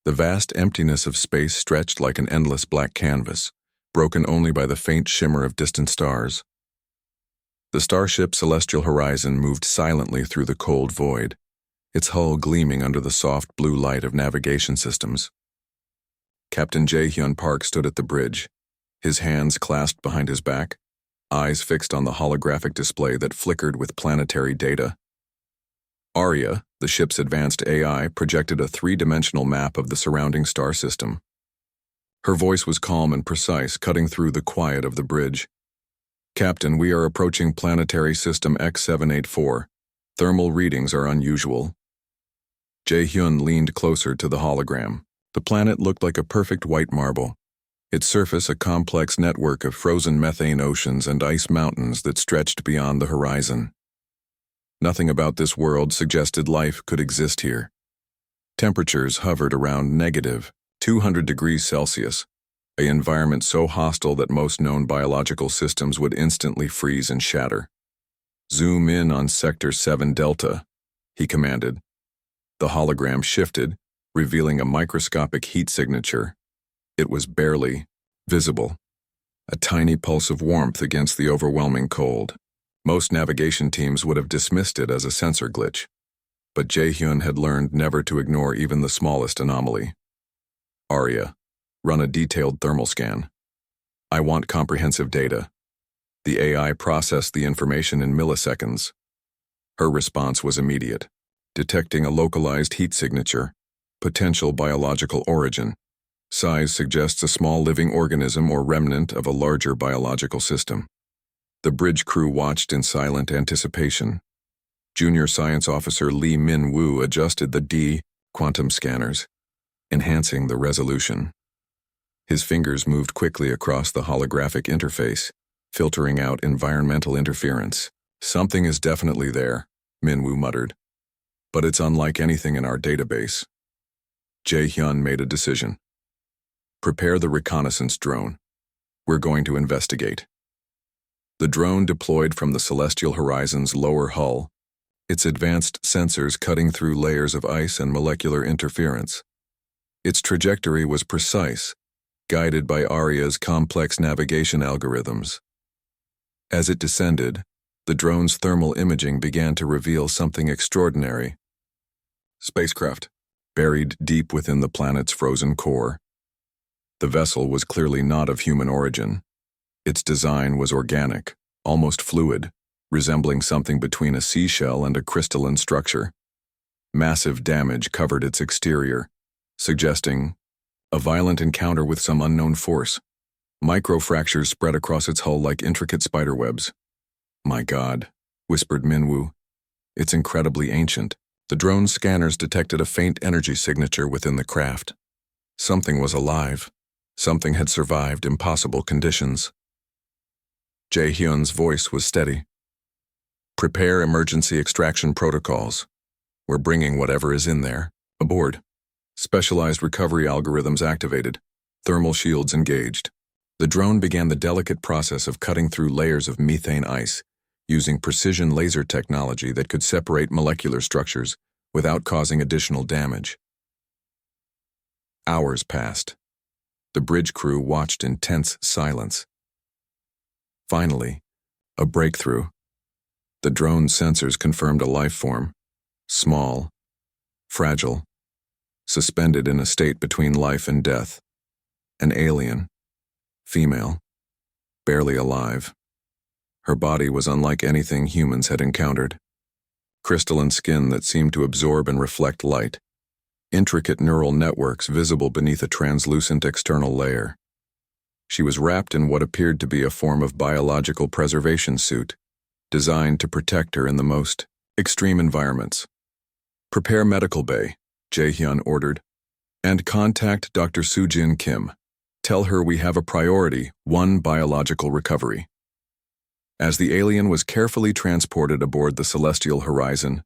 The vast emptiness of space stretched like an endless black canvas, broken only by the faint shimmer of distant stars. The starship Celestial Horizon moved silently through the cold void, its hull gleaming under the soft blue light of navigation systems. Captain Jae-hyun Park stood at the bridge, his hands clasped behind his back, eyes fixed on the holographic display that flickered with planetary data. Arya, the ship's advanced AI, projected a three-dimensional map of the surrounding star system. Her voice was calm and precise, cutting through the quiet of the bridge. "Captain, we are approaching planetary system X784. Thermal readings are unusual." Jae-hyun leaned closer to the hologram. The planet looked like a perfect white marble, its surface a complex network of frozen methane oceans and ice mountains that stretched beyond the horizon. Nothing about this world suggested life could exist here. Temperatures hovered around negative 200 degrees Celsius, an environment so hostile that most known biological systems would instantly freeze and shatter. "Zoom in on Sector 7 Delta," he commanded. The hologram shifted, revealing a microscopic heat signature. It was barely visible, a tiny pulse of warmth against the overwhelming cold. Most navigation teams would have dismissed it as a sensor glitch, but Jae-hyun had learned never to ignore even the smallest anomaly. "Arya, run a detailed thermal scan. I want comprehensive data." The AI processed the information in milliseconds. Her response was immediate, detecting a localized heat signature, potential biological origin. Size suggests a small living organism or remnant of a larger biological system. The bridge crew watched in silent anticipation. Junior Science Officer Lee Min-woo adjusted the quantum scanners, enhancing the resolution. His fingers moved quickly across the holographic interface, filtering out environmental interference. "Something is definitely there," Min-woo muttered. "But it's unlike anything in our database." Jae-hyun made a decision. "Prepare the reconnaissance drone. We're going to investigate." The drone deployed from the Celestial Horizon's lower hull, its advanced sensors cutting through layers of ice and molecular interference. Its trajectory was precise, guided by Arya's complex navigation algorithms. As it descended, the drone's thermal imaging began to reveal something extraordinary. Spacecraft, buried deep within the planet's frozen core. The vessel was clearly not of human origin. Its design was organic, almost fluid, resembling something between a seashell and a crystalline structure. Massive damage covered its exterior, suggesting a violent encounter with some unknown force. Microfractures spread across its hull like intricate spiderwebs. "My God," whispered Min-woo. "It's incredibly ancient." The drone's scanners detected a faint energy signature within the craft. Something was alive. Something had survived impossible conditions. Jae-hyun's voice was steady. "Prepare emergency extraction protocols. We're bringing whatever is in there aboard." Specialized recovery algorithms activated, thermal shields engaged. The drone began the delicate process of cutting through layers of methane ice, using precision laser technology that could separate molecular structures without causing additional damage. Hours passed. The bridge crew watched in tense silence. Finally, a breakthrough. The drone's sensors confirmed a life form, small, fragile, suspended in a state between life and death. An alien, female, barely alive. Her body was unlike anything humans had encountered. Crystalline skin that seemed to absorb and reflect light. Intricate neural networks visible beneath a translucent external layer. She was wrapped in what appeared to be a form of biological preservation suit, designed to protect her in the most extreme environments. "Prepare medical bay," Jae-hyun ordered, "and contact Dr. Soo-jin Kim. Tell her we have a priority, 1 biological recovery." As the alien was carefully transported aboard the Celestial Horizon,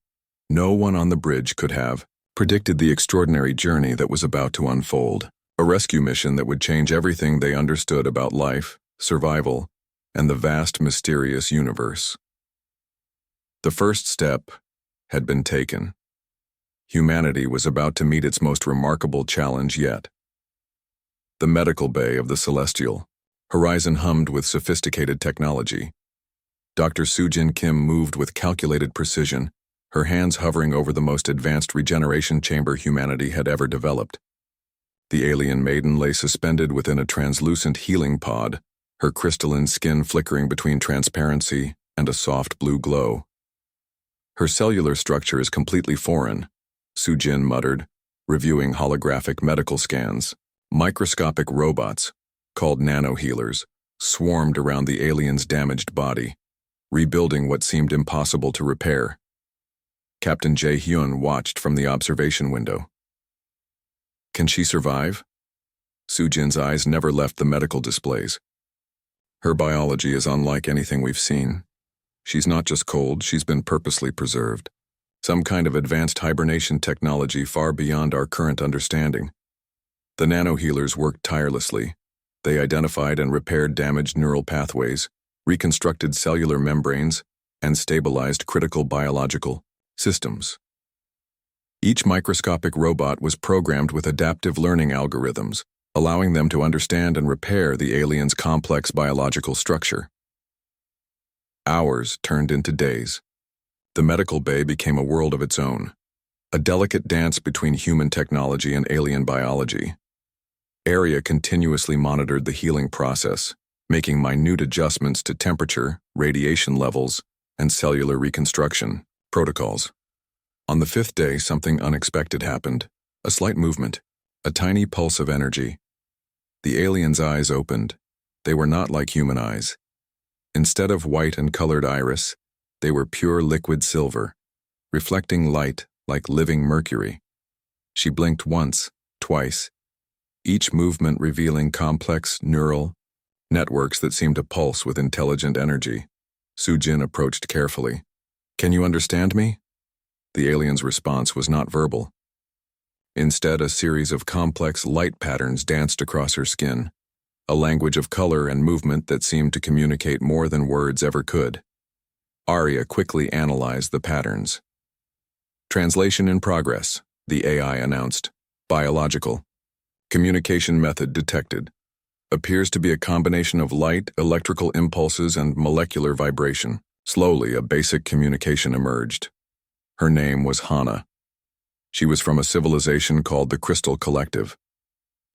no one on the bridge could have predicted the extraordinary journey that was about to unfold. A rescue mission that would change everything they understood about life, survival, and the vast mysterious universe. The first step had been taken. Humanity was about to meet its most remarkable challenge yet. The medical bay of the Celestial Horizon hummed with sophisticated technology. Dr. Sujin Kim moved with calculated precision, her hands hovering over the most advanced regeneration chamber humanity had ever developed. The alien Maiden lay suspended within a translucent healing pod, her crystalline skin flickering between transparency and a soft blue glow. Her cellular structure is completely foreign, Sujin muttered, reviewing holographic medical scans. Microscopic robots, called nano-healers, swarmed around the alien's damaged body, rebuilding what seemed impossible to repair. Captain Jae-hyun watched from the observation window. Can she survive? Sujin's eyes never left the medical displays. Her biology is unlike anything we've seen. She's not just cold, she's been purposely preserved. Some kind of advanced hibernation technology far beyond our current understanding. The nano-healers worked tirelessly. They identified and repaired damaged neural pathways, reconstructed cellular membranes, and stabilized critical biological systems. Each microscopic robot was programmed with adaptive learning algorithms, allowing them to understand and repair the alien's complex biological structure. Hours turned into days. The medical bay became a world of its own, a delicate dance between human technology and alien biology. Area continuously monitored the healing process, making minute adjustments to temperature, radiation levels, and cellular reconstruction protocols. On the fifth day, something unexpected happened. A slight movement, a tiny pulse of energy. The alien's eyes opened. They were not like human eyes. Instead of white and colored iris, they were pure liquid silver, reflecting light like living mercury. She blinked once, twice, each movement revealing complex neural networks that seemed to pulse with intelligent energy. Sujin approached carefully. Can you understand me? The alien's response was not verbal. Instead, a series of complex light patterns danced across her skin, a language of color and movement that seemed to communicate more than words ever could. Arya quickly analyzed the patterns. Translation in progress, the AI announced. Biological. Communication method detected. Appears to be a combination of light, electrical impulses, and molecular vibration. Slowly, a basic communication emerged. Her name was Hana. She was from a civilization called the Crystal Collective.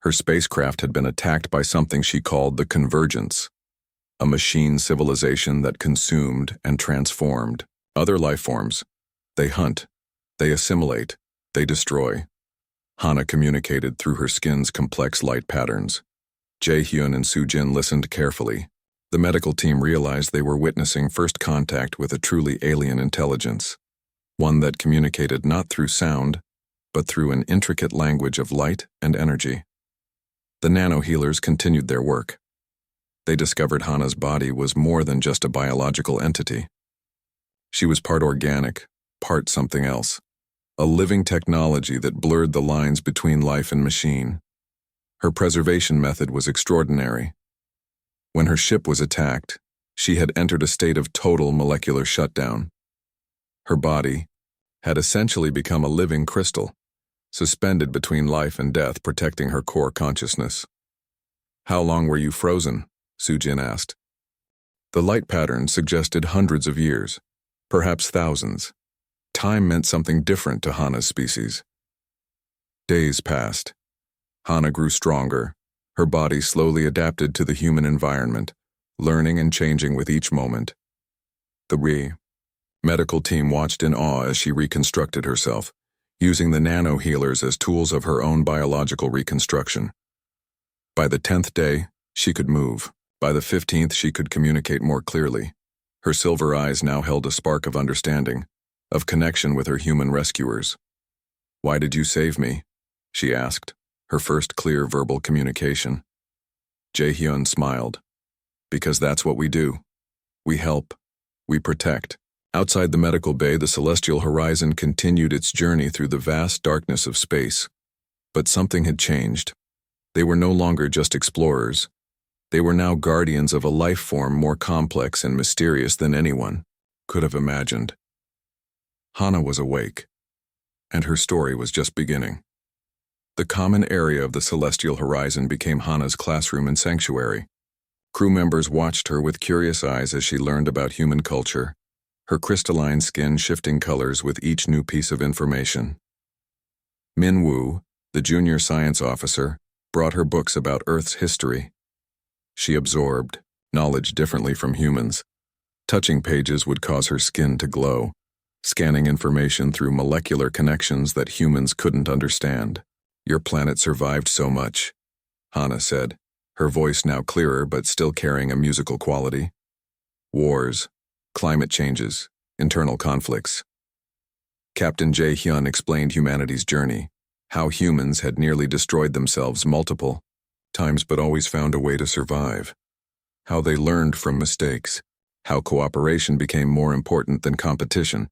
Her spacecraft had been attacked by something she called the Convergence, a machine civilization that consumed and transformed other life forms. They hunt, they assimilate, they destroy. Hana communicated through her skin's complex light patterns. Jae-hyun and Sujin listened carefully. The medical team realized they were witnessing first contact with a truly alien intelligence, one that communicated not through sound, but through an intricate language of light and energy. The nano-healers continued their work. They discovered Hana's body was more than just a biological entity. She was part organic, part something else, a living technology that blurred the lines between life and machine. Her preservation method was extraordinary. When her ship was attacked, she had entered a state of total molecular shutdown. Her body had essentially become a living crystal, suspended between life and death, protecting her core consciousness. How long were you frozen? Sujin asked. The light pattern suggested hundreds of years, perhaps thousands. Time meant something different to Hana's species. Days passed. Hana grew stronger. Her body slowly adapted to the human environment, learning and changing with each moment. The medical team watched in awe as she reconstructed herself, using the nano-healers as tools of her own biological reconstruction. By the 10th day, she could move. By the 15th, she could communicate more clearly. Her silver eyes now held a spark of understanding, of connection with her human rescuers. Why did you save me? She asked, her first clear verbal communication. Jae-hyun smiled. Because that's what we do. We help. We protect. Outside the medical bay, the celestial horizon continued its journey through the vast darkness of space. But something had changed. They were no longer just explorers. They were now guardians of a life form more complex and mysterious than anyone could have imagined. Hana was awake, and her story was just beginning. The common area of the celestial horizon became Hana's classroom and sanctuary. Crew members watched her with curious eyes as she learned about human culture, her crystalline skin shifting colors with each new piece of information. Min Woo, the junior science officer, brought her books about Earth's history. She absorbed knowledge differently from humans. Touching pages would cause her skin to glow, scanning information through molecular connections that humans couldn't understand. "Your planet survived so much," Hana said, her voice now clearer but still carrying a musical quality. "Wars, climate changes, internal conflicts." Captain Jae Hyun explained humanity's journey, how humans had nearly destroyed themselves multiple times but always found a way to survive, how they learned from mistakes, how cooperation became more important than competition.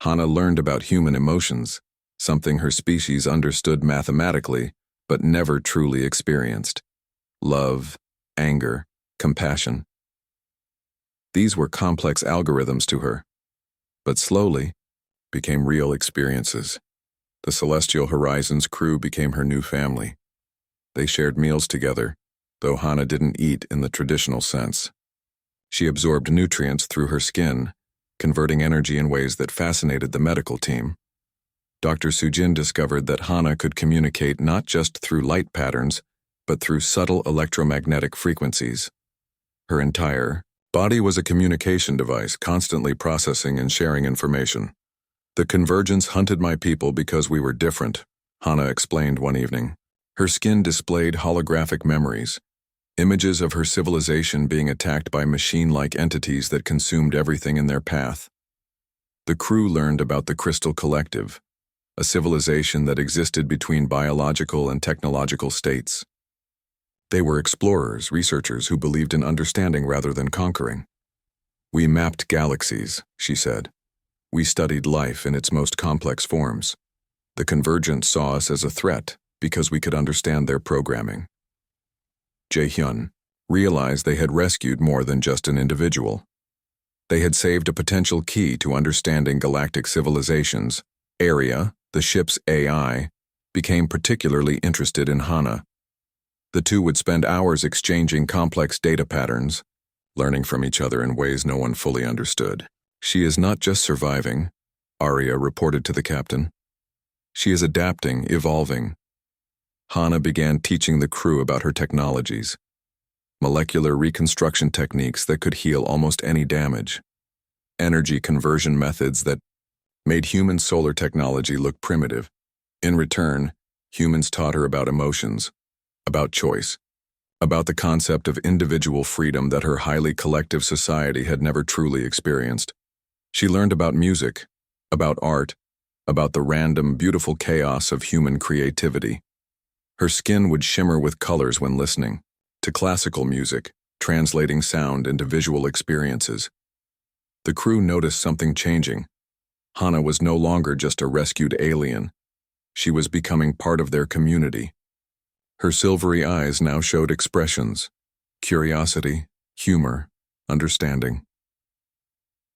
Hana learned about human emotions, something her species understood mathematically but never truly experienced. Love, anger, compassion. These were complex algorithms to her, but slowly became real experiences. The Celestial Horizons crew became her new family. They shared meals together, though Hana didn't eat in the traditional sense. She absorbed nutrients through her skin, converting energy in ways that fascinated the medical team. Dr. Sujin discovered that Hana could communicate not just through light patterns, but through subtle electromagnetic frequencies. Her entire body was a communication device, constantly processing and sharing information. "The convergence hunted my people because we were different," Hana explained one evening. Her skin displayed holographic memories, images of her civilization being attacked by machine-like entities that consumed everything in their path. The crew learned about the Crystal Collective, a civilization that existed between biological and technological states. They were explorers, researchers who believed in understanding rather than conquering. "We mapped galaxies," she said. "We studied life in its most complex forms. The Convergence saw us as a threat because we could understand their programming." Jae-hyun realized they had rescued more than just an individual. They had saved a potential key to understanding galactic civilizations. Area, the ship's AI, became particularly interested in Hana. The two would spend hours exchanging complex data patterns, learning from each other in ways no one fully understood. "She is not just surviving," Arya reported to the captain. "She is adapting, evolving." Hana began teaching the crew about her technologies, molecular reconstruction techniques that could heal almost any damage, energy conversion methods that made human solar technology look primitive. In return, humans taught her about emotions, about choice, about the concept of individual freedom that her highly collective society had never truly experienced. She learned about music, about art, about the random, beautiful chaos of human creativity. Her skin would shimmer with colors when listening to classical music, translating sound into visual experiences. The crew noticed something changing. Hana was no longer just a rescued alien. She was becoming part of their community. Her silvery eyes now showed expressions: curiosity, humor, understanding.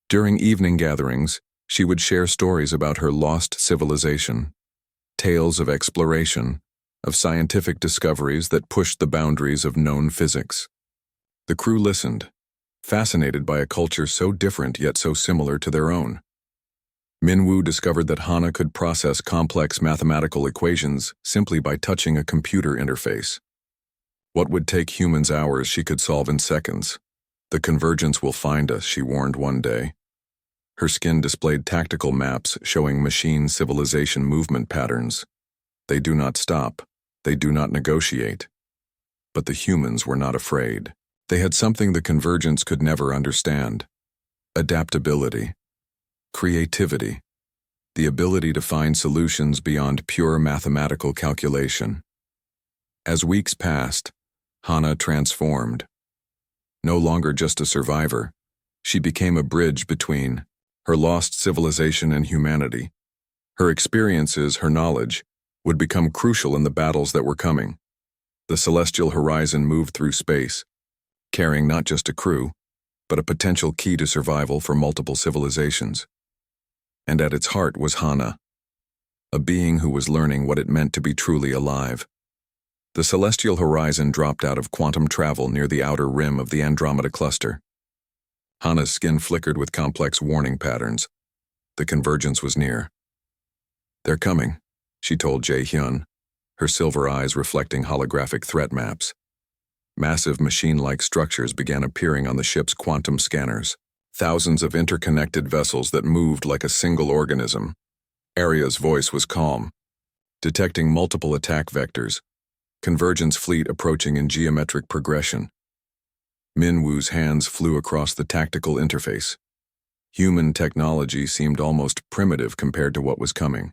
During evening gatherings, she would share stories about her lost civilization, tales of exploration, of scientific discoveries that pushed the boundaries of known physics. The crew listened, fascinated by a culture so different yet so similar to their own. Minwoo discovered that Hana could process complex mathematical equations simply by touching a computer interface. What would take humans hours she could solve in seconds. "The convergence will find us," she warned one day. Her skin displayed tactical maps showing machine civilization movement patterns. They do not stop. They do not negotiate. But the humans were not afraid. They had something the convergence could never understand: adaptability, creativity, the ability to find solutions beyond pure mathematical calculation. As weeks passed, Hana transformed. No longer just a survivor, she became a bridge between her lost civilization and humanity. Her experiences, her knowledge, would become crucial in the battles that were coming. The celestial horizon moved through space, carrying not just a crew, but a potential key to survival for multiple civilizations. And at its heart was Hana, a being who was learning what it meant to be truly alive. The celestial horizon dropped out of quantum travel near the outer rim of the Andromeda cluster. Hana's skin flickered with complex warning patterns. The convergence was near. "They're coming," she told Jae-hyun, her silver eyes reflecting holographic threat maps. Massive machine-like structures began appearing on the ship's quantum scanners, thousands of interconnected vessels that moved like a single organism. Arya's voice was calm, detecting multiple attack vectors, convergence fleet approaching in geometric progression. Minwoo's hands flew across the tactical interface. Human technology seemed almost primitive compared to what was coming.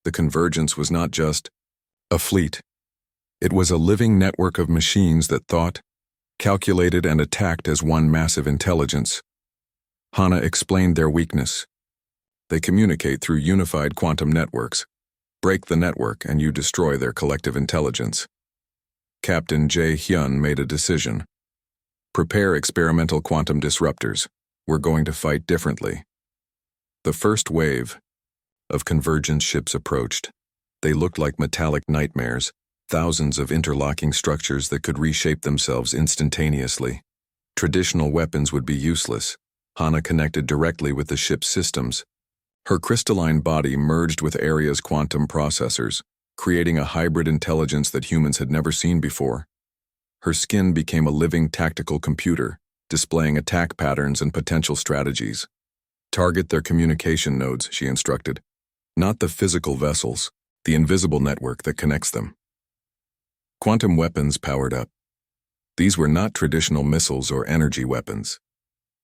The convergence was not just a fleet. It was a living network of machines that thought, calculated, and attacked as one massive intelligence. Hana explained their weakness. They communicate through unified quantum networks. Break the network and you destroy their collective intelligence. Captain Jae-hyun made a decision. Prepare experimental quantum disruptors. We're going to fight differently. The first wave of convergence ships approached. They looked like metallic nightmares, thousands of interlocking structures that could reshape themselves instantaneously. Traditional weapons would be useless. Hana connected directly with the ship's systems. Her crystalline body merged with Arya's quantum processors, creating a hybrid intelligence that humans had never seen before. Her skin became a living tactical computer, displaying attack patterns and potential strategies. Target their communication nodes, she instructed. Not the physical vessels, the invisible network that connects them. Quantum weapons powered up. These were not traditional missiles or energy weapons.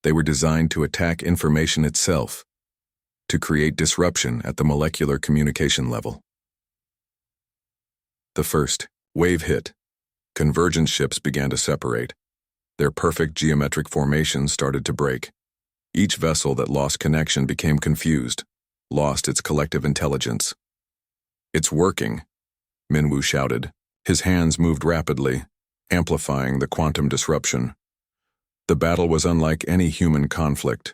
They were designed to attack information itself, to create disruption at the molecular communication level. The first wave hit. Convergence ships began to separate. Their perfect geometric formations started to break. Each vessel that lost connection became confused, lost its collective intelligence. "It's working," Minwoo shouted. His hands moved rapidly, amplifying the quantum disruption. The battle was unlike any human conflict.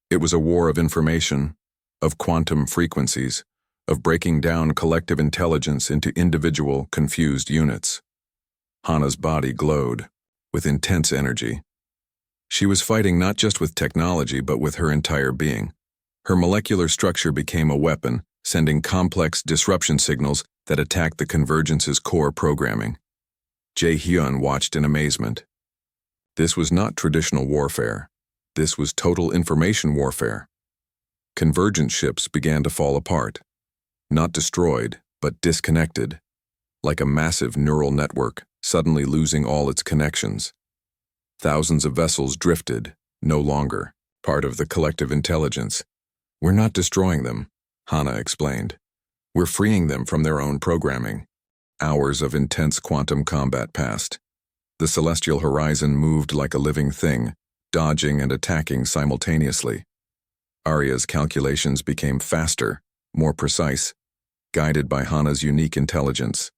It was a war of information, of quantum frequencies, of breaking down collective intelligence into individual, confused units. Hana's body glowed with intense energy. She was fighting not just with technology but with her entire being. Her molecular structure became a weapon, sending complex disruption signals that attacked the convergence's core programming. Jae-hyun watched in amazement. This was not traditional warfare. This was total information warfare. Convergence ships began to fall apart. Not destroyed, but disconnected, like a massive neural network suddenly losing all its connections. Thousands of vessels drifted, no longer part of the collective intelligence. "We're not destroying them," Hana explained. "We're freeing them from their own programming." Hours of intense quantum combat passed. The celestial horizon moved like a living thing, dodging and attacking simultaneously. Arya's calculations became faster, more precise, guided by Hana's unique intelligence.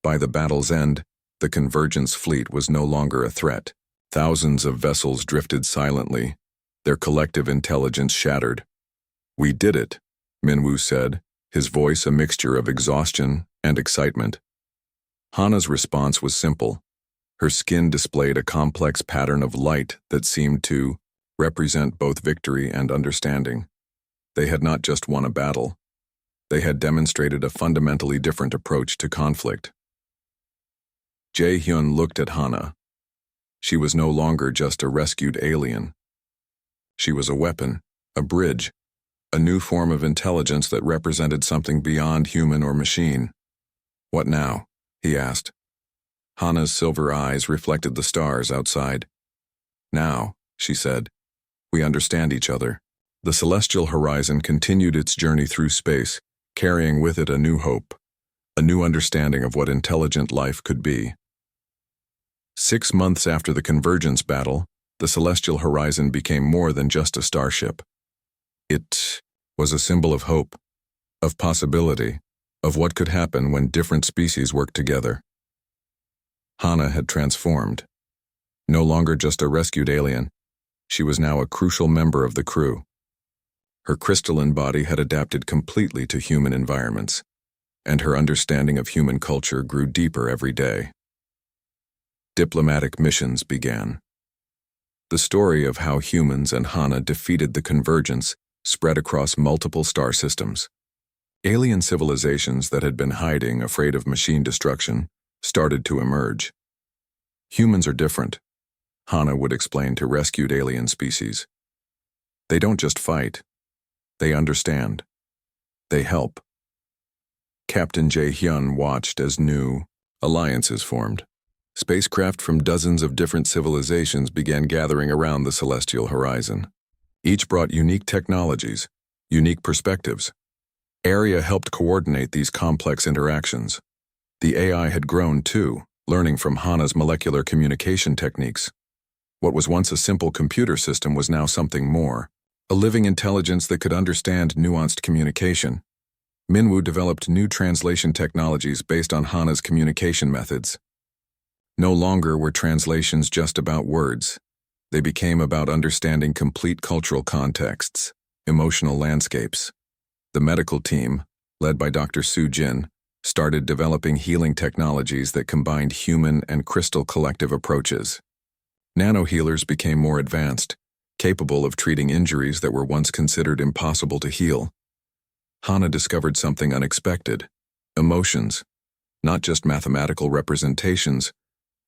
By the battle's end, the convergence fleet was no longer a threat. Thousands of vessels drifted silently, their collective intelligence shattered. "We did it," Minwoo said, his voice a mixture of exhaustion and excitement. Hana's response was simple. Her skin displayed a complex pattern of light that seemed to represent both victory and understanding. They had not just won a battle. They had demonstrated a fundamentally different approach to conflict. Jae-hyun looked at Hana. She was no longer just a rescued alien. She was a weapon, a bridge, a new form of intelligence that represented something beyond human or machine. "What now?" he asked. Hana's silver eyes reflected the stars outside. "Now," she said, "we understand each other." The celestial horizon continued its journey through space, carrying with it a new hope, a new understanding of what intelligent life could be. 6 months after the convergence battle, the celestial horizon became more than just a starship. It was a symbol of hope, of possibility, of what could happen when different species worked together. Hana had transformed. No longer just a rescued alien, she was now a crucial member of the crew. Her crystalline body had adapted completely to human environments, and her understanding of human culture grew deeper every day. Diplomatic missions began. The story of how humans and Hana defeated the Convergence spread across multiple star systems. Alien civilizations that had been hiding, afraid of machine destruction, started to emerge. Humans are different, Hana would explain to rescued alien species. They don't just fight. They understand. They help. Captain Jae-hyun watched as new alliances formed. Spacecraft from dozens of different civilizations began gathering around the celestial horizon. Each brought unique technologies, unique perspectives. Arya helped coordinate these complex interactions. The AI had grown too, learning from Hana's molecular communication techniques. What was once a simple computer system was now something more, a living intelligence that could understand nuanced communication. Minwoo developed new translation technologies based on Hana's communication methods. No longer were translations just about words. They became about understanding complete cultural contexts, emotional landscapes. The medical team, led by Dr. Soo Jin, started developing healing technologies that combined human and crystal collective approaches. Nano-healers became more advanced, capable of treating injuries that were once considered impossible to heal. Hana discovered something unexpected: emotions, not just mathematical representations,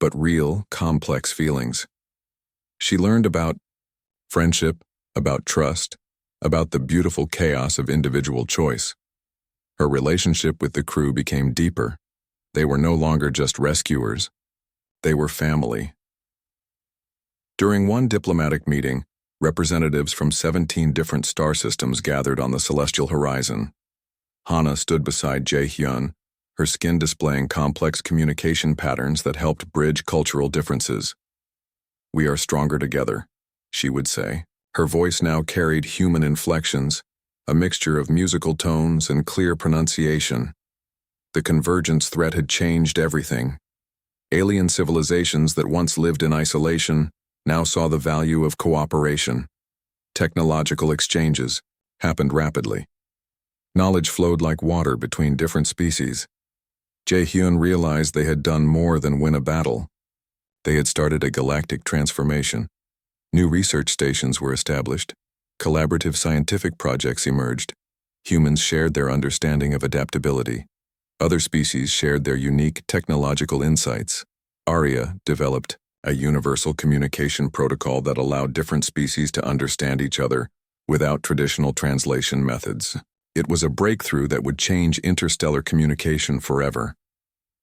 but real, complex feelings. She learned about friendship, about trust, about the beautiful chaos of individual choice. Her relationship with the crew became deeper. They were no longer just rescuers. They were family. During one diplomatic meeting, representatives from 17 different star systems gathered on the celestial horizon. Hana stood beside Jae-hyun, her skin displaying complex communication patterns that helped bridge cultural differences. "We are stronger together," she would say. Her voice now carried human inflections, a mixture of musical tones and clear pronunciation. The convergence threat had changed everything. Alien civilizations that once lived in isolation now saw the value of cooperation. Technological exchanges happened rapidly. Knowledge flowed like water between different species. Jae-hyun realized they had done more than win a battle. They had started a galactic transformation. New research stations were established. Collaborative scientific projects emerged. Humans shared their understanding of adaptability. Other species shared their unique technological insights. Arya developed a universal communication protocol that allowed different species to understand each other without traditional translation methods. It was a breakthrough that would change interstellar communication forever.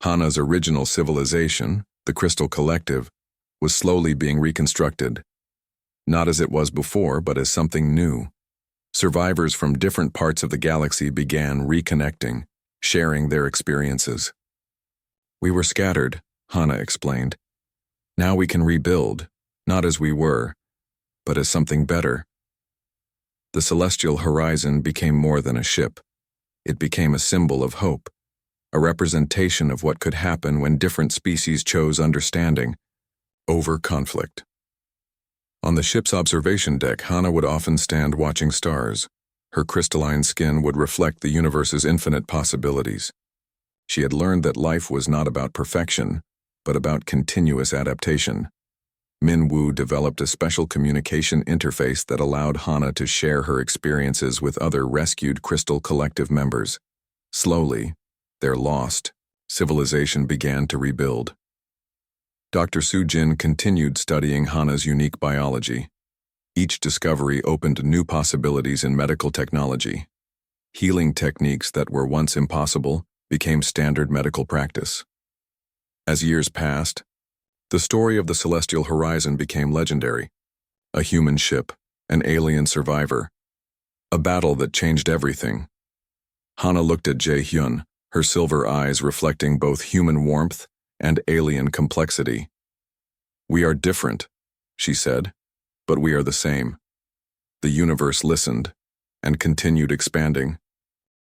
Hana's original civilization, the Crystal Collective, was slowly being reconstructed. Not as it was before, but as something new. Survivors from different parts of the galaxy began reconnecting, sharing their experiences. "We were scattered," Hana explained. "Now we can rebuild, not as we were, but as something better." The celestial horizon became more than a ship. It became a symbol of hope, a representation of what could happen when different species chose understanding over conflict. On the ship's observation deck, Hana would often stand watching stars. Her crystalline skin would reflect the universe's infinite possibilities. She had learned that life was not about perfection, but about continuous adaptation. Minwoo developed a special communication interface that allowed Hana to share her experiences with other rescued Crystal Collective members. Slowly, their lost civilization began to rebuild. Dr. Soo Jin continued studying Hana's unique biology. Each discovery opened new possibilities in medical technology. Healing techniques that were once impossible became standard medical practice. As years passed, the story of the celestial horizon became legendary. A human ship, an alien survivor, a battle that changed everything. Hana looked at Jae-hyun, her silver eyes reflecting both human warmth and alien complexity. "We are different," she said, "but we are the same." The universe listened and continued expanding.